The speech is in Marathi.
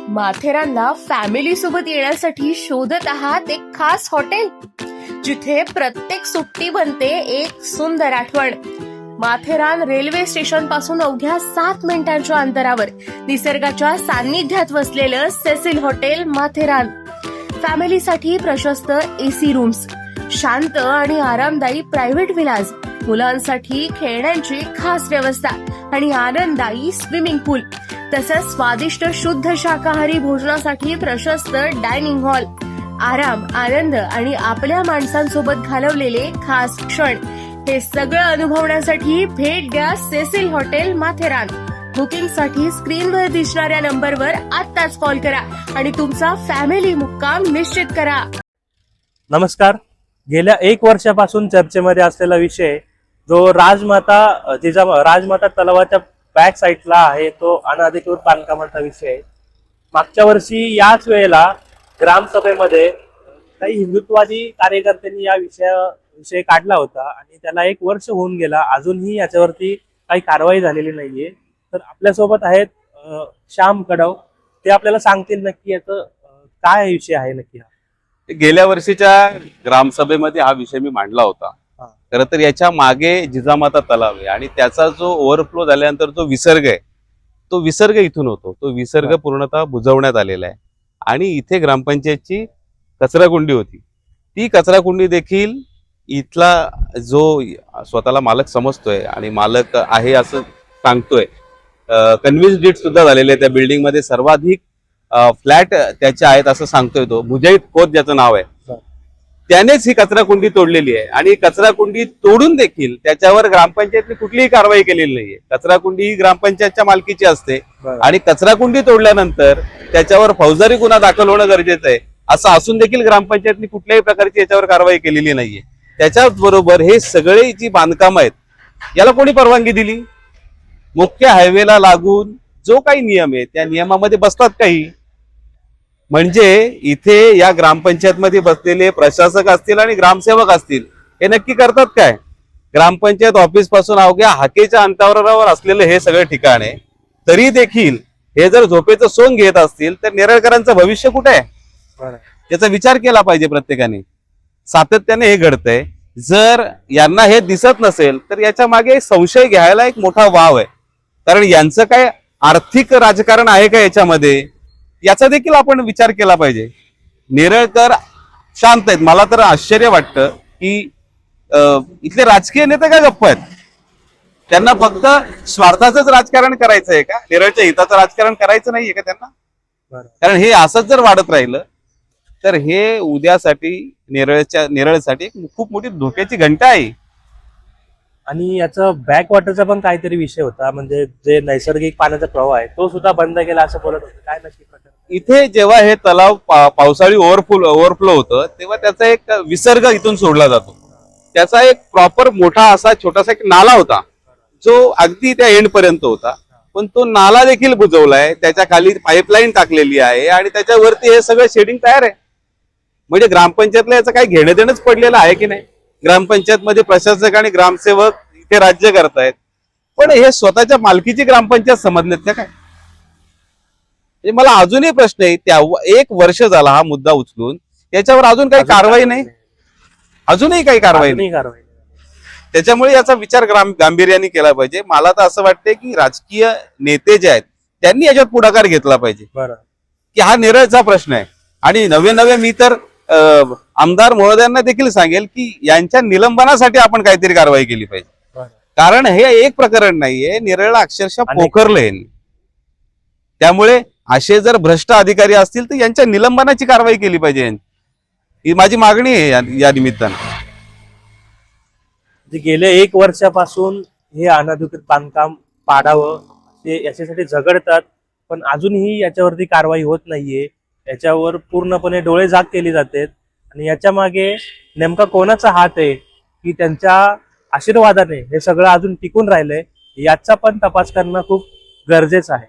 माथेरानला फॅमिली सोबत येण्यासाठी शोधत आहात एक खास हॉटेल, जिथे प्रत्येक सुट्टी बनते एक सुंदर आठवण. माथेरान रेल्वे स्टेशन पासून अवघ्या 7 मिनिटांच्या अंतरावर निसर्गाच्या सान्निध्यात वसलेलं सेसिल हॉटेल माथेरान. फॅमिलीसाठी प्रशस्त एसी रूम्स, शांत आणि आरामदायी प्रायव्हेट विलाज, मुलांसाठी खेळण्यांची खास व्यवस्था आणि आनंददायी स्विमिंग पूल, तसंच स्वादिष्ट शुद्ध शाकाहारी भोजनासाठी प्रशस्त डायनिंग हॉल. आराम, आनंद आणि आपल्या माणसांसोबत घालवलेले खास क्षण हे सगळं अनुभवण्यासाठी भेट द्या सेसिल हॉटेल माथेरान. बुकिंगसाठी स्क्रीनवर दिसणाऱ्या नंबरवर आत्ताच कॉल करा आणि तुमचा फॅमिली मुक्काम निश्चित करा. नमस्कार. गेल्या 1 वर्षापासून चर्चेमध्ये असलेला विषय जो राजमाता तलावाच्या बॅक साईडला आहे तो अनधिकृत बांधकामाचा विषय आहे. मागच्या वर्षी याच वेळेला ग्रामसभेमध्ये काही हिंदुत्ववादी कार्यकर्त्यांनी या विषय काढला होता आणि त्याला 1 वर्ष होऊन गेला. अजूनही याच्यावरती काही कारवाई झालेली नाहीये. तर आपल्यासोबत आहेत श्याम कदम. ते आपल्याला सांगतील नक्की याचं काय विषय आहे नक्की. गेल्या वर्षीच्या ग्रामसभेमध्ये हा विषय मी मांडला होता. खरं तर याच्या मागे जिजामाता तलाव आहे आणि त्याचा जो ओव्हरफ्लो झाल्यानंतर जो विसर्ग आहे तो विसर्ग इथून होतो. तो विसर्ग पूर्णतः बुजवण्यात आलेला आहे आणि इथे ग्रामपंचायतची कचराकुंडी होती. ती कचराकुंडी देखील इथला जो स्वतःला मालक समजतोय आणि मालक आहे असं सांगतोय, कन्व्हिन्स डीड सुद्धा झालेले आहे. त्या बिल्डिंग मध्ये सर्वाधिक फ्लॅट त्याचे आहेत असं सांगतोय तो मुजाहिद खोत ज्याचं नाव आहे. त्यानेच ही कचराकुंडी तोडलेली आहे आणि कचराकुंडी तोडून देखील त्याच्यावर ग्रामपंचायतने कुठलीही कारवाई केलेली नाहीये. कचराकुंडी ही ग्रामपंचायतच्या मालकीची असते आणि कचराकुंडी तोडल्यानंतर त्याच्यावर फौजदारी गुन्हा दाखल होणं गरजेचं आहे. असं असून देखील ग्रामपंचायतने कुठल्याही प्रकारची याच्यावर कारवाई केलेली नाहीये. त्याच्याच बरोबर हे सगळे जी बांधकाम आहेत याला कोणी परवानगी दिली? मुख्य हायवेला लागून जो काही नियम आहे त्या नियमामध्ये बसतात काही. म्हणजे इथे या ग्रामपंचायत मध्ये बसलेले प्रशासक असतील आणि ग्रामसेवक असतील हे नक्की करतात काय? ग्रामपंचायत ऑफिस पासून अवघ्या हाकेच्या अंतरावर असलेलं हे सगळं ठिकाण आहे. तरी देखील हे जर झोपेचं सोंग घेत असतील तर नेरळकरांचं भविष्य कुठे आहे याचा विचार केला पाहिजे प्रत्येकाने. सातत्याने हे घडतंय. जर यांना हे दिसत नसेल तर याच्या मागे संशय घ्यायला एक मोठा वाव आहे. कारण यांचं काय आर्थिक राजकारण आहे का याच्यामध्ये, याचा देखील आपण विचार केला पाहिजे. नेरळकर शांत आहेत. मला तर आश्चर्य वाटतं की इथले राजकीय नेते काय गप्प आहेत? त्यांना फक्त स्वार्थाचंच राजकारण करायचं आहे का? नेरळच्या हिताचं राजकारण करायचं नाहीये का त्यांना? कारण हे असंच जर वाढत राहिलं तर हे उद्यासाठी नेरळसाठी खूप मोठी धोक्याची घंटा आहे. आणि याचा बॅक वॉटरचा पण काहीतरी विषय होता, म्हणजे जे नैसर्गिक पाण्याचा प्रवाह आहे तो सुद्धा बंद केला असं बोलत होतं. काय नक्की प्रकार? इथे जेव्हा हे तलाव पावसाळी ओव्हरफ्लो होतं तेव्हा त्याचा एक विसर्ग इथून सोडला जातो. त्याचा एक प्रॉपर मोठा असा छोटासा एक नाला होता जो अगदी त्या एंड पर्यंत होता. पण तो नाला देखील बुजवलाय. त्याच्या खाली पाईपलाईन टाकलेली आहे आणि त्याच्यावरती हे सगळं शेडिंग तयार आहे. म्हणजे ग्रामपंचायतला याचं काही घेणं देणंच पडलेलं आहे की नाही? ग्रामपंचायत मध्ये प्रशासक आणि ग्रामसेवक इथे राज्य करतायत, पण हे स्वतःच्या मालकीची ग्रामपंचायत समजलेत का काय? मला अजूनही प्रश्न आहे. त्या 1 वर्ष झाला हा मुद्दा उचलून, याच्यावर अजून काही कारवाई नाही. अजूनही काही कारवाई नाही. त्याच्यामुळे याचा विचार गांभीर्याने केला पाहिजे. मला तर असं वाटतंय की राजकीय नेते जे आहेत त्यांनी याच्यात पुढाकार घेतला पाहिजे की हा नेरळचा प्रश्न आहे. आणि नवे मी तर आमदार महोदयांना देखील सांगेल की यांच्या निलंबनासाठी आपण काहीतरी कारवाई केली पाहिजे. कारण हे एक प्रकरण नाहीये, नेरळला अक्षरशः पोखरलंय. त्यामुळे असे जर भ्रष्ट अधिकारी असतील तर यांच्या निलंबनाची कारवाई केली पाहिजे. ही माझी मागणी आहे या निमित्तानं. गेले 1 वर्षापासून हे अनधिकृत बांधकाम पाडावं ते याच्यासाठी झगडतात, पण अजूनही याच्यावरती कारवाई होत नाहीये. याच्यावर पूर्णपणे डोळे झाक केली जाते आणि याच्या मागे नेमका कोणाचा हात आहे की त्यांच्या आशीर्वादाने हे सगळं अजून टिकून राहिलंय याचा पण तपास करणं खूप गरजेचं आहे.